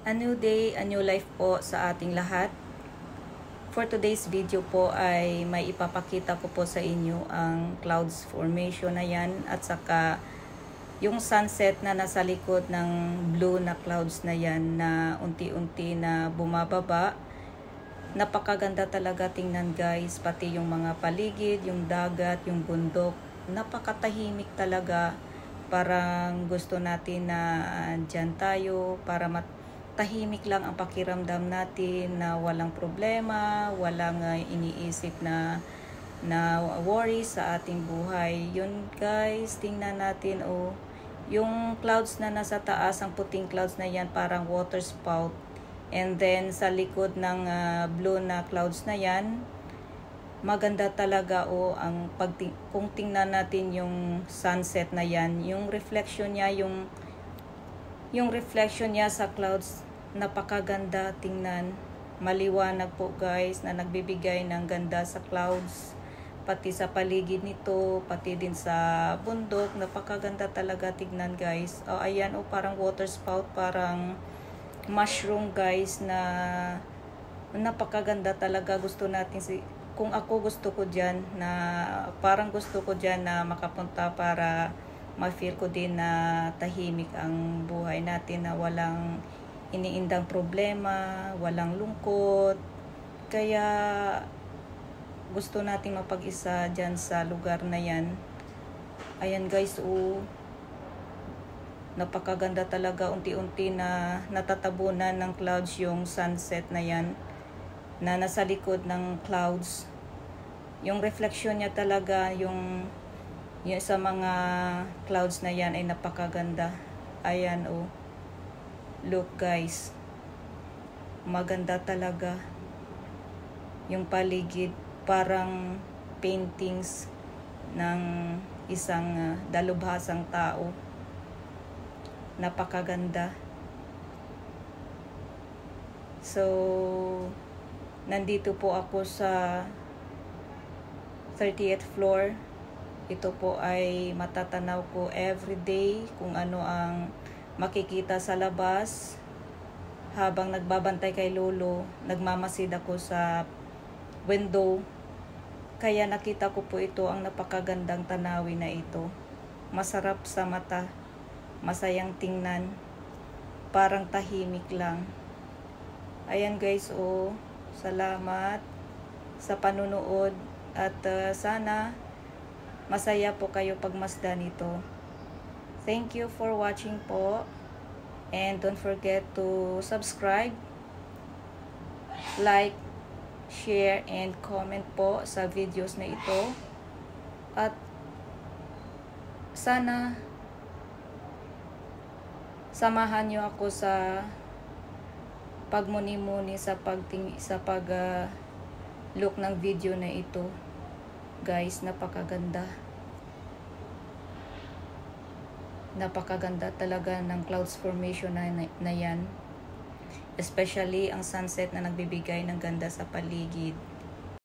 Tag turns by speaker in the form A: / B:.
A: A new day, a new life po sa ating lahat. For today's video po ay may ipapakita ko po sa inyo ang clouds formation na yan at saka yung sunset na nasa likod ng blue na clouds na yan na unti-unti na bumababa. Napakaganda talaga tingnan guys, pati yung mga paligid, yung dagat, yung bundok. Napakatahimik talaga. Parang gusto natin na dyan tayo para tahimik lang ang pakiramdam natin na walang problema, walang iniisip na worry sa ating buhay. Yun guys, tingnan natin yung clouds na nasa taas, ang puting clouds na yan parang water spout. And then sa likod ng blue na clouds na yan, maganda talaga ang kung tingnan natin yung sunset na yan, yung reflection niya, yung reflection niya sa clouds, napakaganda tingnan. Maliwanag po guys na nagbibigay ng ganda sa clouds, pati sa paligid nito, pati din sa bundok. Napakaganda talaga tignan guys. Ayan parang water spout, parang mushroom guys, na napakaganda talaga. Gusto natin kung ako gusto ko dyan, na parang gusto ko dyan na makapunta para ma-feel ko din na tahimik ang buhay natin, na walang iniindang problema, walang lungkot. Kaya gusto nating mapag-isa dyan sa lugar na yan. Ayan guys, napakaganda talaga. Unti-unti na natatabunan ng clouds yung sunset na yan, na nasa likod ng clouds. Yung reflection niya talaga, yung sa mga clouds na yan ay napakaganda. Ayan look guys, maganda talaga yung paligid, parang paintings ng isang dalubhasang tao. Napakaganda. So nandito po ako sa 30th floor. Ito po ay matatanaw ko everyday kung ano ang makikita sa labas. Habang nagbabantay kay Lolo, nagmamasid ako sa window. Kaya nakita ko po ito, ang napakagandang tanawin na ito. Masarap sa mata, masayang tingnan, parang tahimik lang. Ayan guys, salamat sa panunood at sana masaya po kayo pagmasdan ito. Thank you for watching po, and don't forget to subscribe, like, share, and comment po sa videos na ito. At sana samahan nyo ako sa pagmuni-muni sa look ng video na ito guys. Napakaganda talaga ng clouds formation na yan, especially ang sunset na nagbibigay ng ganda sa paligid.